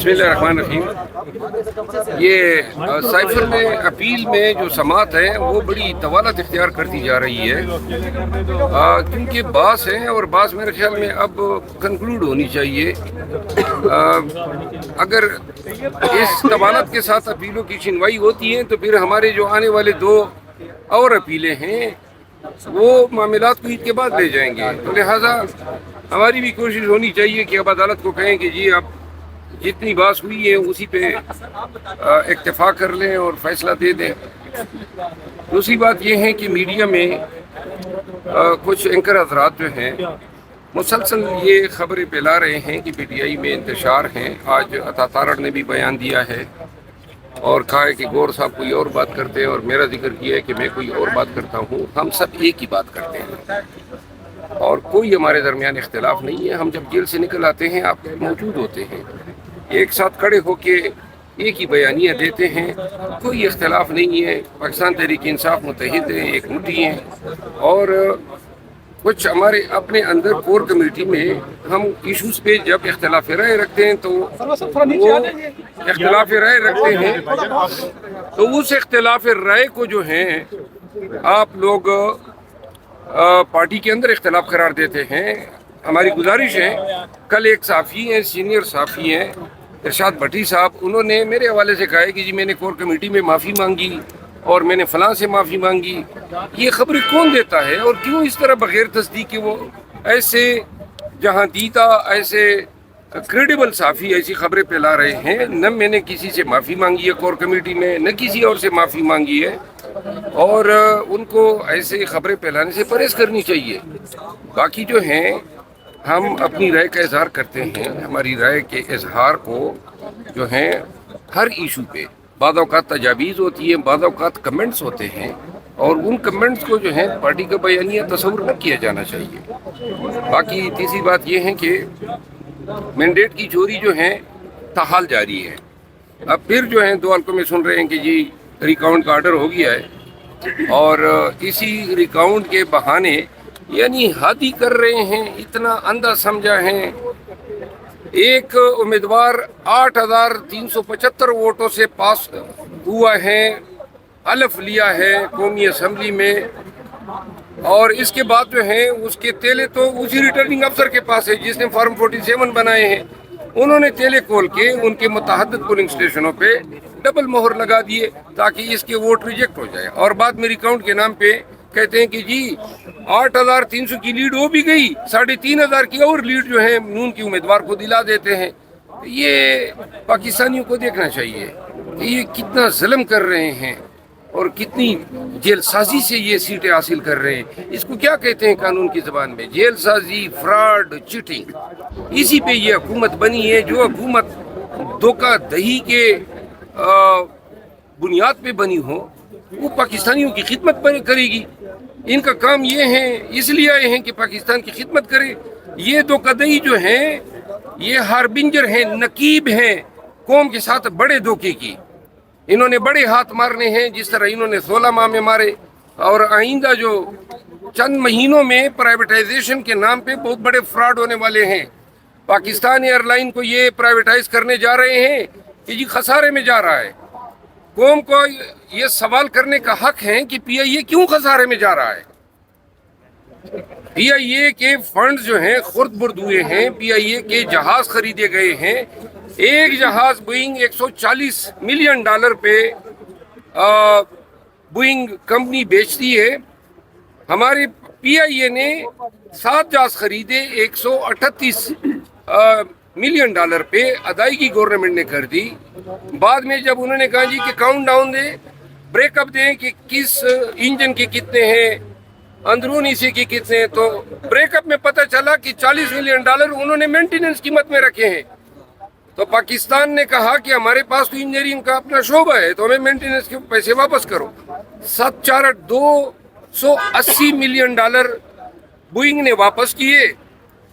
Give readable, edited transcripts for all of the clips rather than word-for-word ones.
बिस्मिल्लाहिर्रहमानिर्रहीम। ये साइफर में अपील में जो समात है वो बड़ी तवालत इख्तियार करती जा रही है, क्योंकि बास हैं और बास मेरे ख्याल में अब कंक्लूड होनी चाहिए। अगर इस तवालत के साथ अपीलों की सुनवाई होती है तो फिर हमारे जो आने वाले दो और अपीलें हैं वो मामलात को ईद के बाद ले जाएंगे। तो लिहाजा हमारी भी कोशिश होनी चाहिए कि अब अदालत को कहें कि जी अब जितनी बात हुई है उसी पे इक्तफा कर लें और फैसला दे दें। दूसरी बात यह है कि मीडिया में कुछ एंकर हजरात जो हैं मुसलसल ये खबरें फैला रहे हैं कि PTI में इंतशार हैं। आज अता तारड़ ने भी बयान दिया है और कहा है कि गौर साहब कोई और बात करते हैं और मेरा जिक्र किया है कि मैं कोई और बात करता हूँ। हम सब एक ही बात करते हैं और कोई हमारे दरमियान इख्तिलाफ नहीं है। हम जब जेल से निकल आते हैं आप मौजूद होते हैं, एक साथ खड़े होके एक ही बयानियाँ देते हैं, कोई इख्तिलाफ नहीं है। पाकिस्तान तहरीक इंसाफ मुत्तहिद है, एक मुट्ठी है। और कुछ हमारे अपने अंदर कोर कमेटी में हम इशूज़ पे जब इख्तिलाफ राय रखते हैं तो वो इख्तिलाफ राय रखते हैं तो उस इख्तिलाफ राय को जो है आप लोग पार्टी के अंदर इख्तिलाफ करार देते हैं। हमारी गुजारिश है, कल एक साफ़ी हैं, सीनियर साफ़ी हैं इरशाद भट्टी साहब, उन्होंने मेरे हवाले से कहा है कि जी मैंने कोर कमेटी में माफ़ी मांगी और मैंने फ़लाँ से माफ़ी मांगी। ये खबरें कौन देता है और क्यों इस तरह बग़ैर तस्दीक के वो ऐसे जहाँ दीदा ऐसे क्रेडिबल साफ़ी ऐसी खबरें फैला रहे हैं। न मैंने किसी से माफ़ी मांगी है कोर कमेटी में, न किसी और से माफ़ी मांगी है और उनको ऐसे खबरें फैलाने से परहेज करनी चाहिए। बाकी जो हैं हम अपनी राय का इजहार करते हैं। हमारी राय के इजहार को जो हैं हर इशू पे बाद औक़ात तजावीज़ होती है, बाद औक़ात कमेंट्स होते हैं और उन कमेंट्स को जो है पार्टी का बयानिया तस्वुर न किया जाना चाहिए। बाकी तीसरी बात यह है कि मैंडेट की चोरी जो है ताहाल जारी है। अब फिर जो है दो हल्कों में सुन रहे हैं कि जी रिकाउंट का आर्डर हो गया है और इसी रिकाउंट के बहाने यानी हद ही कर रहे हैं, इतना अंधा समझा है। एक उम्मीदवार 8,375 वोटों से पास हुआ है, हल्फ लिया है कौमी असम्बली में और इसके बाद जो है उसके तेले तो उसी रिटर्निंग अफसर के पास है जिसने फॉर्म 47 बनाए हैं। उन्होंने तेले खोल के उनके मुतअद्दिद पोलिंग स्टेशनों पे डबल मोहर लगा दिए ताकि इसके वोट रिजेक्ट हो जाए और बाद में रिकाउंट के नाम पे कहते हैं कि जी 8,300 की लीड हो भी गई, 3,500 की और लीड जो है नून की उम्मीदवार को दिला देते हैं। ये पाकिस्तानियों को देखना चाहिए कि ये कितना जुल्म कर रहे हैं और कितनी जेल साजी से ये सीटें हासिल कर रहे हैं। इसको क्या कहते हैं कानून की ज़बान में? जेल साजी, फ्रॉड, चीटिंग। इसी पे ये हुकूमत बनी है। जो हुकूमत धोखा दही के बुनियाद पे बनी हो वो पाकिस्तानियों की खिदमत करेगी। इनका काम ये है, इसलिए आए हैं कि पाकिस्तान की खिदमत करे। ये धोखाधड़ी जो है ये हारबिंजर हैं, नकीब हैं कौम के साथ बड़े धोखे की। इन्होंने बड़े हाथ मारने हैं जिस तरह इन्होंने 16 माह में मारे और आइंदा जो चंद महीनों में प्राइवेटाइजेशन के नाम पे बहुत बड़े फ्रॉड होने वाले हैं। पाकिस्तान एयरलाइन को ये प्राइवेटाइज करने जा रहे हैं कि जी खसारे में जा रहा है। कौम को ये सवाल करने का हक है कि PIA क्यों खसारे में जा रहा है। PIA के फंड्स जो हैं खुर्द बुर्द हुए हैं। PIA के जहाज खरीदे गए हैं। एक जहाज बोइंग $140 मिलियन पे बोइंग कंपनी बेचती है। हमारे PIA ने 7 जहाज खरीदे 138 मिलियन पे अदायगी गवर्नमेंट ने कर दी। बाद में जब उन्होंने कहा जी कि काउंट डाउन दें, ब्रेकअप दें कि किस इंजन के कितने हैं, अंदरूनी से के कितने हैं, तो ब्रेकअप में पता चला कि $40 मिलियन उन्होंने मेंटेनेंस कीमत में रखे हैं। तो पाकिस्तान ने कहा कि हमारे पास तो इंजीनियरिंग का अपना शोबा है तो हमें मेंटेनेंस के पैसे वापस करो। 280 मिलियन बोइंग ने वापस किए।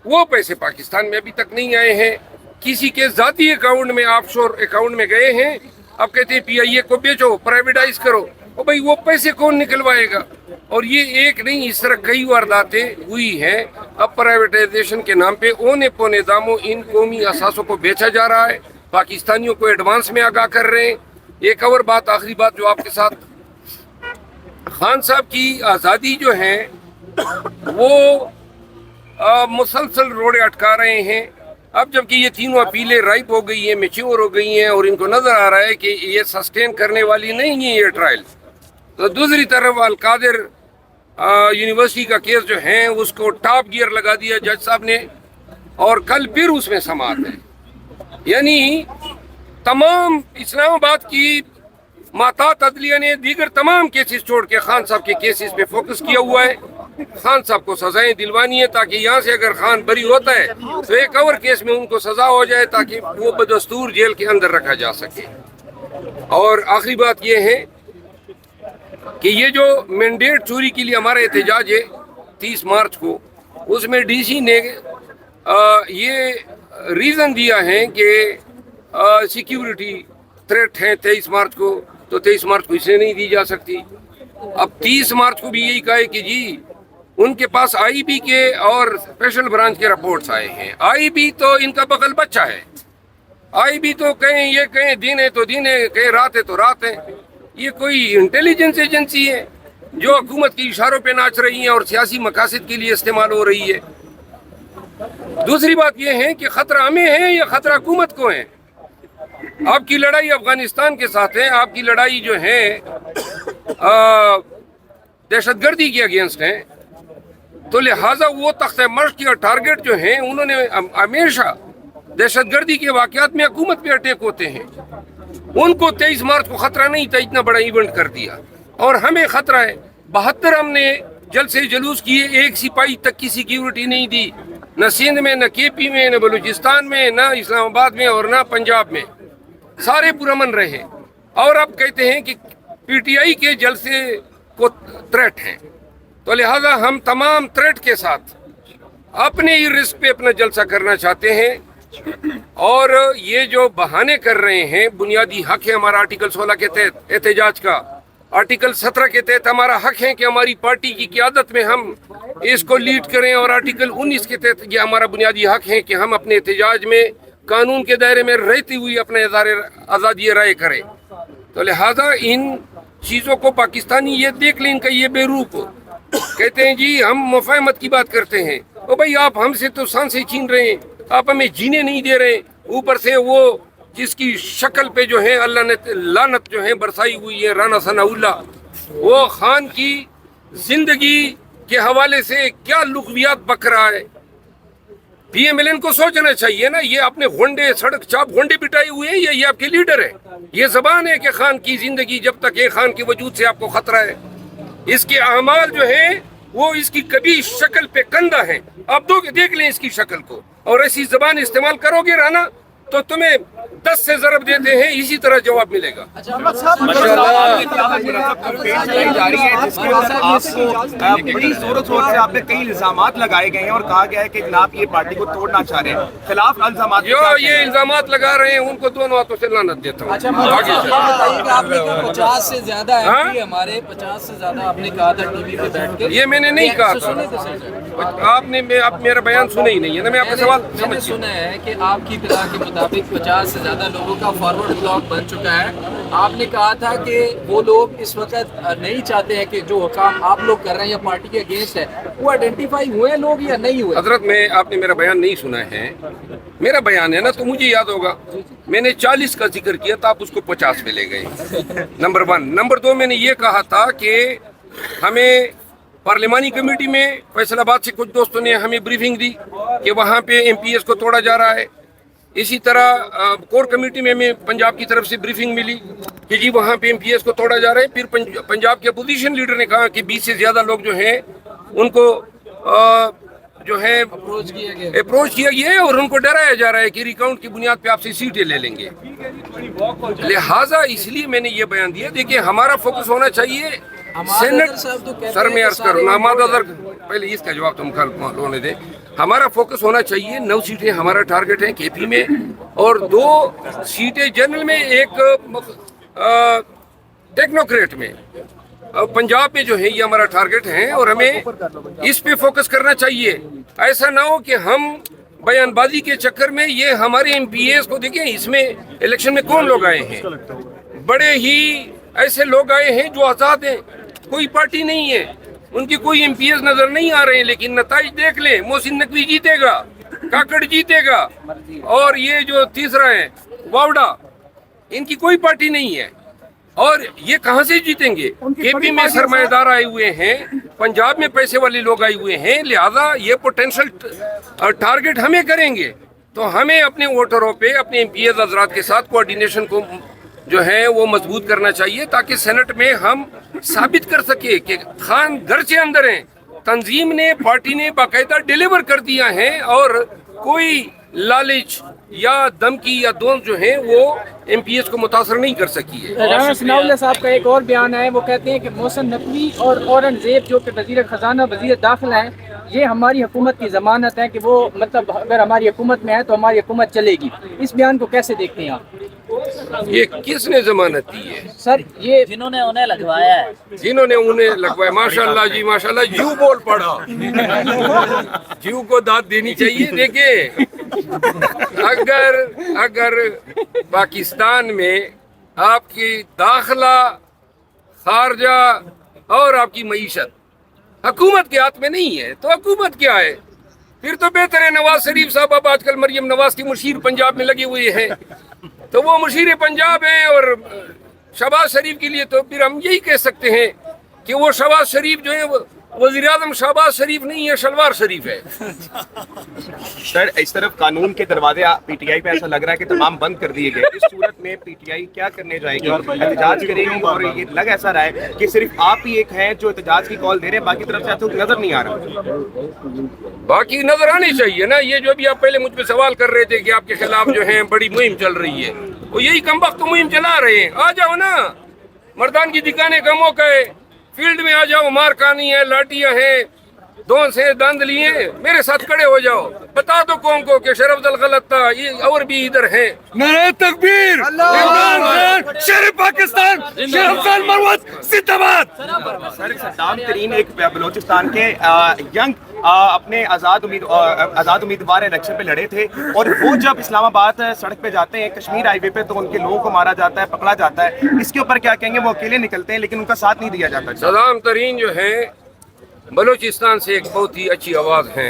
वो पैसे पाकिस्तान में अभी तक नहीं आए हैं, किसी के जाती अकाउंट में, ऑफशोर अकाउंट में गए हैं। अब कहते हैं PIA को बेचो, प्राइवेटाइज करो। और भाई वो पैसे कौन निकलवाएगा? और ये एक नहीं, इस तरह कई वारदातें हुई हैं। अब प्राइवेटाइजेशन के नाम पे औने पौने दामों इन कौमी असासों को बेचा जा रहा है पाकिस्तानियों को एडवांस में आगाह कर रहे हैं। एक और बात, आखिरी बात जो आपके साथ, खान साहब की आज़ादी जो है वो मुसलसल रोड़े अटका रहे हैं। अब जबकि ये तीनों अपीलें राइप हो गई हैं, मैच्योर हो गई हैं और इनको नज़र आ रहा है कि ये सस्टेन करने वाली नहीं है ये ट्रायल, तो दूसरी तरफ अलकादिर यूनिवर्सिटी का केस जो है उसको टॉप गियर लगा दिया जज साहब ने, और कल फिर उसमें समाअत है। यानी तमाम इस्लामाबाद की मातात अदलिया ने दीगर तमाम केसेस छोड़ के खान साहब के केसेस पे फोकस किया हुआ है। खान साहब को सजाएं दिलवानी है ताकि यहाँ से अगर खान बरी होता है तो एक और केस में उनको सजा हो जाए ताकि वो बदस्तूर जेल के अंदर रखा जा सके। और आखिरी बात ये है कि ये जो मैंडेट चोरी के लिए हमारा एहतजाज है 30 मार्च को, उसमें डीसी ने ये रीज़न दिया है कि सिक्योरिटी थ्रेट है 23 मार्च को, तो 23 मार्च को इसे नहीं दी जा सकती। अब 30 मार्च को भी यही कहा है कि जी उनके पास आईबी के और स्पेशल ब्रांच के रिपोर्ट्स आए हैं। आईबी तो इनका बगल बच्चा है, आईबी तो कहें ये कहें दिन है तो दिन है, कहें रात है तो रात है। ये कोई इंटेलिजेंस एजेंसी है जो हुकूमत के इशारों पे नाच रही है और सियासी मकासद के लिए इस्तेमाल हो रही है। दूसरी बात यह है कि खतरा हमें है या खतरा हुकूमत को है। आपकी लड़ाई अफगानिस्तान के साथ है, आपकी लड़ाई जो है दहशतगर्दी के अगेंस्ट है, तो लिहाजा वो तख्ते मश्क के टारगेट जो हैं उन्होंने हमेशा दहशतगर्दी के वाक़यात में हुकूमत पे अटैक होते हैं। उनको 23 मार्च को खतरा नहीं था, इतना बड़ा इवेंट कर दिया, और हमें खतरा है। 72 हमने जलसे जुलूस किए, एक सिपाही तक की सिक्योरिटी नहीं दी, न सिंध में, न केपी में, न बलूचिस्तान में, न इस्लामाबाद में और न पंजाब में, सारे पुरअमन रहे। और अब कहते हैं कि पीटीआई के जलसे को थ्रेट हैं, तो लिहाजा हम तमाम थ्रेट के साथ अपने ही रिस्क पे अपना जलसा करना चाहते हैं। और ये जो बहाने कर रहे हैं, बुनियादी हक है हमारा आर्टिकल 16 के तहत एहतजाज का, आर्टिकल 17 के तहत हमारा हक है कि हमारी पार्टी की क़यादत में हम इसको लीड करें, और आर्टिकल 19 के तहत ये हमारा बुनियादी हक है कि हम अपने एहतजाज में कानून के दायरे में रहती हुई अपना आज़ादी राय करें। तो लिहाजा इन चीज़ों को पाकिस्तानी ये देख लें, इनका ये बेरूप कहते हैं जी हम मुफाहमत की बात करते हैं। ओ भाई, आप हमसे तो सांसें छीन रहे हैं, आप हमें जीने नहीं दे रहे। ऊपर से वो जिसकी शक्ल पे जो है अल्लाह ने लानत जो है बरसाई हुई है, राना सनाउल्लाह, वो खान की जिंदगी के हवाले से क्या लुग़वियात बक रहा है। पीएमएलएन को सोचना चाहिए ना, ये अपने होंडे सड़क चाप होंडे बिठाए हुए हैं, ये आपके लीडर है। ये जबान है कि खान की जिंदगी जब तक है, खान के वजूद से आपको खतरा है। इसके अमाल जो है वो इसकी कभी शक्ल पे कंधा है। आप देख लें इसकी शक्ल को, और ऐसी जबान इस्तेमाल करोगे राना तो तुम्हें 10 से ज़रब देते हैं, इसी तरह जवाब मिलेगा। बड़ी जोरों शोर से आप पे कई इल्जामात लगाए गए हैं और कहा गया है कि जनाब ये पार्टी को तोड़ना चाह रहे हैं, खिलाफ इल्जामात जो ये इल्जामात लगा रहे हैं उनको दोनों हाथों से लानत देता हूँ। 50 से ज्यादा हमारे 50 से ज्यादा आपने कहा था टीवी पे बैठ के, ये मैंने नहीं कहा था। आपने आप मेरा बयान सुना ही नहीं है ना। मैं आपका सवाल मैंने सुना है कि आपकी इत्तला के मुताबिक 50 से ज्यादा लोगों का फॉरवर्ड ब्लॉक बन चुका है। आपने कहा था कि वो लोग इस वक्त नहीं चाहते हैं कि जो काम आप लोग कर रहे हैं या पार्टी के अगेंस्ट है, वो आइडेंटिफाई हुए लोग या नहीं हुए। हजरत, मैं आपने मेरा बयान नहीं सुना है। मेरा बयान है ना, तो मुझे याद होगा मैंने 40 का जिक्र किया था, आप उसको 50 पे ले गए। नंबर 1। नंबर 2, मैंने ये कहा था कि हमें पार्लिमानी कमेटी में फैसलाबाद से कुछ दोस्तों ने हमें ब्रीफिंग दी कि वहाँ पे एमपीएस को तोड़ा जा रहा है। इसी तरह कोर कमेटी में हमें पंजाब की तरफ से ब्रीफिंग मिली कि जी वहाँ पे एमपीएस को तोड़ा जा रहा है। फिर पंजाब के अपोजिशन लीडर ने कहा कि 20 से ज़्यादा लोग जो हैं उनको जो है अप्रोच किया गया है और उनको डराया जा रहा है कि रिकाउंट की बुनियाद पे आपसे सीटें ले लेंगे। लिहाजा इसलिए मैंने ये बयान दिया। देखिए, हमारा फोकस होना चाहिए सेनेट। सर मैं अर्ज करूँ, पहले इसका जवाब तुम होने दें। हमारा फोकस होना चाहिए 9 सीटें हमारा टारगेट है केपी में, और 2 सीटें जनरल में, एक टेक्नोक्रेट में। पंजाब में जो है ये हमारा टारगेट है और हमें इस पे फोकस करना चाहिए। ऐसा ना हो कि हम बयान बाजी के चक्कर में ये हमारे एमपीएस को देखें, इसमें इलेक्शन में कौन लोग आए हैं, बड़े ही ऐसे लोग आए हैं जो आजाद हैं, कोई पार्टी नहीं है, उनकी कोई एमपीएस नजर नहीं आ रहे हैं, लेकिन नताइज देख लें, मोहसिन नकवी जीतेगा, काकड़ जीतेगा, और ये जो तीसरा है वावड़ा, इनकी कोई पार्टी नहीं है, और ये कहां से जीतेंगे? केपी में सरमाएदार आए हुए हैं, पंजाब में पैसे वाले लोग आए हुए हैं, लिहाजा ये पोटेंशियल टारगेट हमें करेंगे। तो हमें अपने वोटरों पे, अपने एमपीएस हजरात के साथ कोऑर्डिनेशन को जो है वो मजबूत करना चाहिए, ताकि सेनेट में हम साबित कर सके कि खान घर से अंदर हैं, तंजीम ने, पार्टी ने बाकायदा डिलीवर कर दिया है, और कोई लालच या धमकी या दोस्त जो है वो एमपीएस को मुतासर नहीं कर सकी है। राणा सनाउल्लाह साहब का एक और बयान है, वो कहते हैं कि मोहसिन नकवी और औरंगजेब जो कि वजीर खजाना, वजीर दाखिला हैं, ये हमारी हुकूमत की जमानत है कि वो मतलब अगर हमारी हुकूमत में है तो हमारी हुकूमत चलेगी। इस बयान को कैसे देखते हैं आप? ये किसने जमानत दी है? सर ये जिन्होंने उन्हें लगवाया है, जिन्होंने उन्हें लगवाया, माशाल्लाह जी माशाल्लाह, जू बोल पड़ा, जू को दाद देनी चाहिए। देखिए, अगर पाकिस्तान में आपकी दाखिला, खारजा और आपकी मईशत हुकूमत के हाथ में नहीं है, तो हुकूमत क्या है? फिर तो बेहतर है नवाज शरीफ साहब अब आजकल मरियम नवाज की मुशीर पंजाब में लगे हुए हैं, तो वो मुशीर पंजाब हैं, और शहबाज शरीफ के लिए तो फिर हम यही कह सकते हैं कि वो शहबाज शरीफ जो है वज़ीर आज़म शहबाज शरीफ नहीं है, शलवार शरीफ है। सर, इस तरफ कानून के दरवाजे पीटीआई पे ऐसा लग रहा है कि तमाम बंद कर दिए गए। इस सूरत में पीटीआई क्या करने जाएगी? एहतजाज करेगी? और ये लग ऐसा रहा है कि सिर्फ आप ही एक हैं जो एहतजाज की कॉल दे रहे हैं, बाकी तरफ से तो नजर नहीं आ रहा। बाकी नजर आनी चाहिए ना। ये जो अभी आप पहले मुझ पे सवाल कर रहे थे कि आपके खिलाफ जो है बड़ी मुहिम चल रही है, वो यही कमबख्त मुहिम चला रहे हैं। आ जाओ ना, मर्दान की दिखाने का मौका है, फील्ड में आ जाओ, मार खानी है, लाठियां हैं, दोन से दंद लिए, मेरे साथ खड़े हो जाओ, बता दो कौन को कि शरफ दल गलत था, ये और भी इधर है। नारे तकबीर, इमरान खान, शेर पाकिस्तान, शरफ खान मरवत जिंदाबाद। सर, सद्दाम तरीन एक बलोचिस्तान के यंग अपने आज़ाद उम्मीदवार इलेक्शन पे लड़े थे, और वो जब इस्लामाबाद सड़क पे जाते हैं कश्मीर हाईवे पे, तो उनके लोगों को मारा जाता है, पकड़ा जाता है। इसके ऊपर क्या कहेंगे? वो अकेले निकलते हैं लेकिन उनका साथ नहीं दिया जाता। सद्दाम तरीन जो है बलूचिस्तान से एक बहुत ही अच्छी आवाज़ है,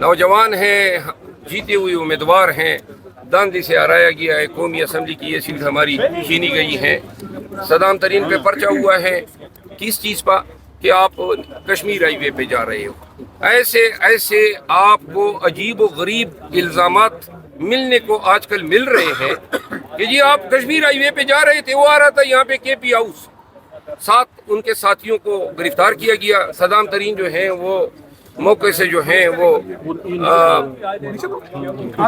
नौजवान हैं, जीते हुए उम्मीदवार हैं, दांदी से हराया गया है, कौमी असम्बली की ये सीट हमारी छीनी गई है। सद्दाम तरीन पे पर्चा हुआ है किस चीज़ पर कि आप कश्मीर हाईवे पे जा रहे हो। ऐसे आपको अजीब व गरीब इल्ज़ामात मिलने को आजकल मिल रहे हैं कि जी आप कश्मीर हाईवे पे जा रहे थे, वो आ रहा था यहाँ पे केपी हाउस, साथ उनके साथियों को गिरफ्तार किया गया। सद्दाम तरीन जो है वो मौके से जो है वो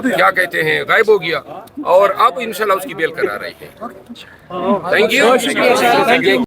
क्या कहते हैं गायब हो गया, और अब इंशाल्लाह उसकी बेल करा रहे हैं। Thank you.